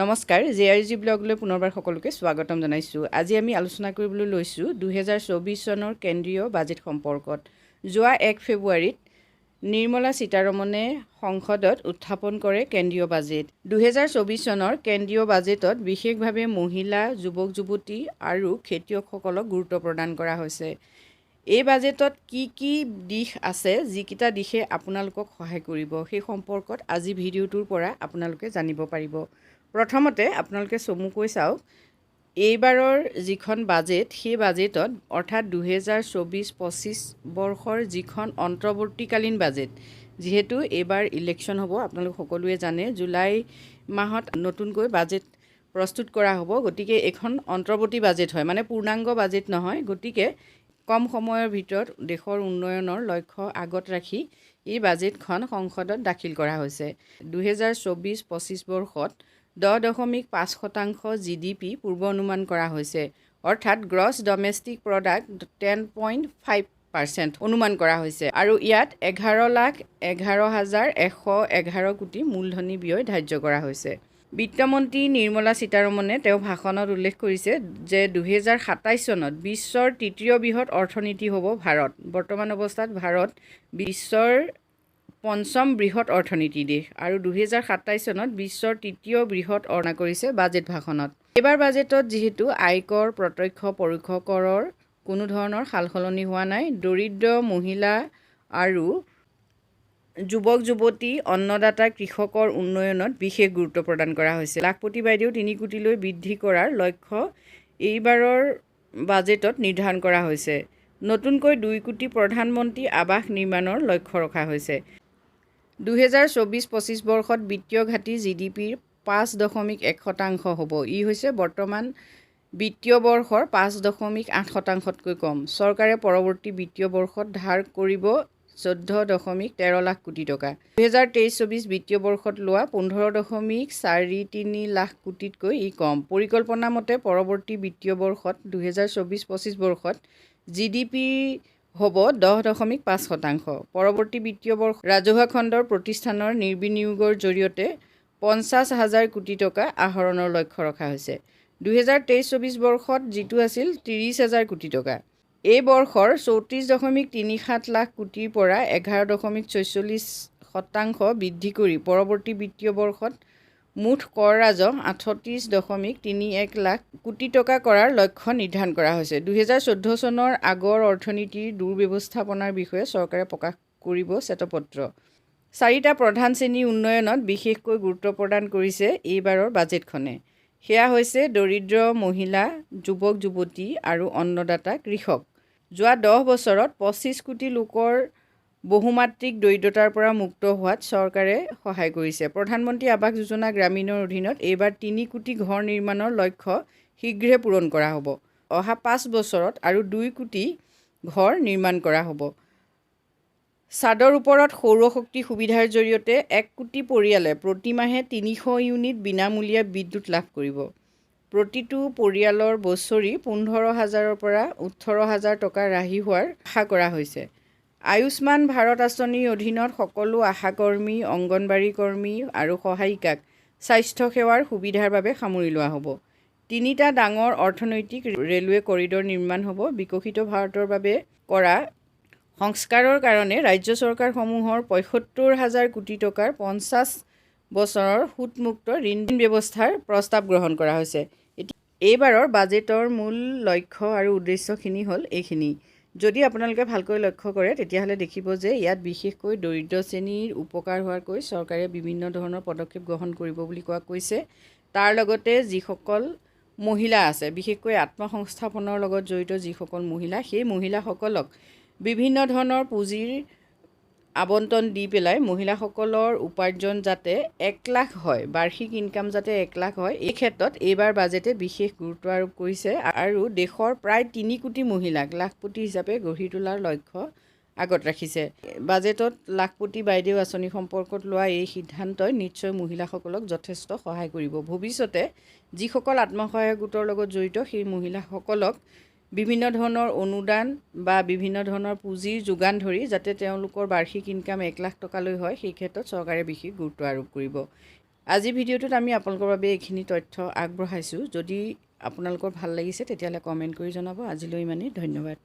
নমস্কাৰ জেআৰজি ব্লগলৈ পুনৰবাৰ সকলোকে স্বাগতম জনাইছোঁ। আজি আমি আলোচনা কৰিবলৈ লৈছোঁ 2024 চনৰ কেন্দ্ৰীয় বাজেট সম্পৰ্কত। যোৱা 1 ফেব্ৰুৱাৰীত নিৰ্মলা সীতাৰমণে সংসদত উত্থাপন কৰে কেন্দ্ৰীয় বাজেট। 2024 চনৰ কেন্দ্ৰীয় বাজেটত বিশেষভাৱে মহিলা, যুৱক-যুৱতী আৰু খেতিয়কসকলক গুৰুত্ব প্ৰদান কৰা হৈছে। এই বাজেটত কি দিশ আছে যিকেইটা দিশে আপোনালোকক সহায় কৰিব সেই সম্পৰ্কত আজি ভিডিঅ'টোৰ পৰা আপোনালোকে জানিব পাৰিব। প্ৰথমতে আপোনালোকে চমুকৈ চাওক, এইবাৰৰ যিখন বাজেট সেই বাজেটত অৰ্থাৎ 2024-25 বৰ্ষৰ যিখন অন্তৰ্বৰ্তীকালীন বাজেট, যিহেতু এইবাৰ ইলেকশ্যন হ'ব, আপোনালোক সকলোৱে জানে জুলাই মাহত নতুনকৈ বাজেট প্ৰস্তুত কৰা হ'ব। গতিকে এইখন অন্তৰ্বৰ্তী বাজেট হয়, মানে পূৰ্ণাংগ বাজেট নহয়। গতিকে কম সময়ৰ ভিতৰত দেশৰ উন্নয়নৰ লক্ষ্য আগত ৰাখি এই বাজেটখন সংসদত দাখিল কৰা হৈছে। 2024-25 বৰ্ষত 10.5% GDP পূৰ্ব অনুমান কৰা হৈছে, অৰ্থাৎ গ্ৰছ ডমেষ্টিক প্ৰডাক্ট 10.5% অনুমান কৰা হৈছে আৰু ইয়াত 11,11,111 কোটি মূলধনী ব্যয় ধাৰ্য কৰা হৈছে। বিত্তমন্ত্ৰী নিৰ্মলা সীতাৰমণে তেওঁ ভাষণত উল্লেখ কৰিছে যে 2027 চনত বিশ্বৰ তৃতীয় বৃহৎ অৰ্থনীতি হ'ব ভাৰত। বৰ্তমান অৱস্থাত ভাৰত বিশ্বৰ পঞ্চম বৃহৎ অৰ্থনীতি দেশ আৰু 2027 চনত বিশ্বৰ তৃতীয় বৃহৎ অৰ্ণা কৰিছে বাজেট ভাষণত। এইবাৰ বাজেটত যিহেতু আয়কৰ, প্ৰত্যক্ষ পৰোক্ষ কৰৰ কোনো ধৰণৰ সালসলনি হোৱা নাই, দৰিদ্ৰ মহিলা আৰু যুৱক-যুৱতী, অন্নদাতা কৃষকৰ উন্নয়নত বিশেষ গুৰুত্ব প্ৰদান কৰা হৈছে। লাখপতি বাইদেউ 3 কোটিলৈ বৃদ্ধি কৰাৰ লক্ষ্য এইবাৰৰ বাজেটত নিৰ্ধাৰণ কৰা হৈছে। নতুনকৈ 2 কোটি প্ৰধানমন্ত্ৰী আৱাস নিৰ্মাণৰ লক্ষ্য ৰখা হৈছে। 2024-25 বৰ্ষত বিত্তীয় ঘাটি GDPৰ 5.1% হ'ব। ই হৈছে বৰ্তমান বিত্তীয় বৰ্ষৰ 5.8%তকৈ কম। চৰকাৰে পৰৱৰ্তী বিত্তীয় বৰ্ষত ধাৰ কৰিব 14.13 লাখ কোটি টকা। 2023-24 বিত্তীয় বৰ্ষত লোৱা 15.43 লাখ কোটিতকৈ ই কম। পৰিকল্পনা মতে পৰৱৰ্তী বিত্তীয় বৰ্ষত 2024-25 বৰ্ষত GDP হ'ব 10.5%। পৰৱৰ্তী বিত্তীয় বৰ্ষ ৰাজহুৱা খণ্ডৰ প্ৰতিষ্ঠানৰ নিৰ্বিনিয়োগৰ জৰিয়তে 50,000 কোটি টকা আহৰণৰ লক্ষ্য ৰখা হৈছে। 2023-24 বৰ্ষত যিটো আছিল 30,000 কোটি টকা। এই বৰ্ষৰ 34.37 লাখ কোটিৰ পৰা 11.46% বৃদ্ধি কৰি পৰৱৰ্তী বিত্তীয় বৰ্ষত মুঠ কৰ ৰাজহ 38.31 লাখ কোটি টকা কৰাৰ লক্ষ্য নিৰ্ধাৰণ কৰা হৈছে। 2014 চনৰ আগৰ অৰ্থনীতিৰ দুৰ্ব্যৱস্থাপনাৰ বিষয়ে চৰকাৰে প্ৰকাশ কৰিব শ্বেতপত্ৰ। 4টা প্ৰধান শ্ৰেণীৰ উন্নয়নত বিশেষকৈ গুৰুত্ব প্ৰদান কৰিছে এইবাৰৰ বাজেটখনে। সেয়া হৈছে দৰিদ্ৰ মহিলা, যুৱক-যুৱতী আৰু অন্নদাতা কৃষক। যোৱা 10 বছৰত 25 কোটি লোকৰ বহুমাত্ৰিক দৰিদ্ৰতাৰ পৰা মুক্ত হোৱাত চৰকাৰে সহায় কৰিছে। প্ৰধানমন্ত্ৰী আৱাস যোজনা গ্ৰামীণৰ অধীনত এইবাৰ 3 কোটি ঘৰ নিৰ্মাণৰ লক্ষ্য শীঘ্ৰে পূৰণ কৰা হ'ব। অহা 5 বছৰত আৰু 2 কোটি ঘৰ নিৰ্মাণ কৰা হ'ব। ছাদৰ ওপৰত সৌৰশক্তি সুবিধাৰ জৰিয়তে 1 কোটি পৰিয়ালে প্ৰতি মাহে 300 ইউনিট বিনামূলীয়া বিদ্যুৎ লাভ কৰিব। প্ৰতিটো পৰিয়ালৰ বছৰি 15,000ৰ পৰা 18,000 টকা ৰাহি হোৱাৰ আশা কৰা হৈছে। আয়ুষ্মান ভাৰত আঁচনিৰ অধীনত সকলো আশাকৰ্মী, অংগনবাড়ী কৰ্মী আৰু সহায়িকাক স্বাস্থ্য সেৱাৰ সুবিধাৰ বাবে সামৰি লোৱা হ'ব। 3টা ডাঙৰ অৰ্থনৈতিক ৰেলৱে কৰিডৰ নিৰ্মাণ হ'ব। বিকশিত ভাৰতৰ বাবে কৰা সংস্কাৰৰ কাৰণে ৰাজ্য চৰকাৰসমূহৰ 75,000 কোটি টকাৰ 50 বছৰৰ সুতমুক্ত ঋণ ব্যৱস্থাৰ প্ৰস্তাৱ গ্ৰহণ কৰা হৈছে। এইবাৰৰ বাজেটৰ মূল লক্ষ্য আৰু উদ্দেশ্যখিনি হ'ল এইখিনি। যদি আপোনালোকে ভালকৈ লক্ষ্য কৰে তেতিয়াহ'লে দেখিব যে ইয়াত বিশেষকৈ দৰিদ্ৰ শ্ৰেণীৰ উপকাৰ হোৱাকৈ চৰকাৰে বিভিন্ন ধৰণৰ পদক্ষেপ গ্ৰহণ কৰিব বুলি কোৱা কৈছে। তাৰ লগতে যিসকল মহিলা আছে, বিশেষকৈ আত্মসংস্থাপনৰ লগত জড়িত যিসকল মহিলা, সেই মহিলাসকলক বিভিন্ন ধৰণৰ পুঁজিৰ আবণ্টন দি পেলাই মহিলাসকলৰ উপাৰ্জন যাতে 1 লাখ হয়, বাৰ্ষিক ইনকাম যাতে 1 লাখ হয়, এই ক্ষেত্ৰত এইবাৰ বাজেটে বিশেষ গুৰুত্ব আৰোপ কৰিছে আৰু দেশৰ প্ৰায় 3 কোটি মহিলাক লাখপতি হিচাপে গঢ়ি তোলাৰ লক্ষ্য আগত ৰাখিছে। বাজেটত লাখপতি বাইদেউ আঁচনি সম্পৰ্কত লোৱা এই সিদ্ধান্তই নিশ্চয় মহিলাসকলক যথেষ্ট সহায় কৰিব। ভৱিষ্যতে যিসকল আত্মসহায়ক গোটৰ লগত জড়িত সেই মহিলাসকলক বিভিন্ন ধৰণৰ অনুদান বা বিভিন্ন ধৰণৰ পুঁজিৰ যোগান ধৰি যাতে তেওঁলোকৰ বাৰ্ষিক ইনকাম 1 লাখ টকালৈ হয়, সেই ক্ষেত্ৰত চৰকাৰে বিশেষ গুৰুত্ব আৰোপ কৰিব। আজি ভিডিঅ'টোত আমি আপোনালোকৰ বাবে এইখিনি তথ্য আগবঢ়াইছোঁ। যদি আপোনালোকৰ ভাল লাগিছে তেতিয়াহ'লে কমেণ্ট কৰি জনাব। আজিলৈ ইমানেই, ধন্যবাদ।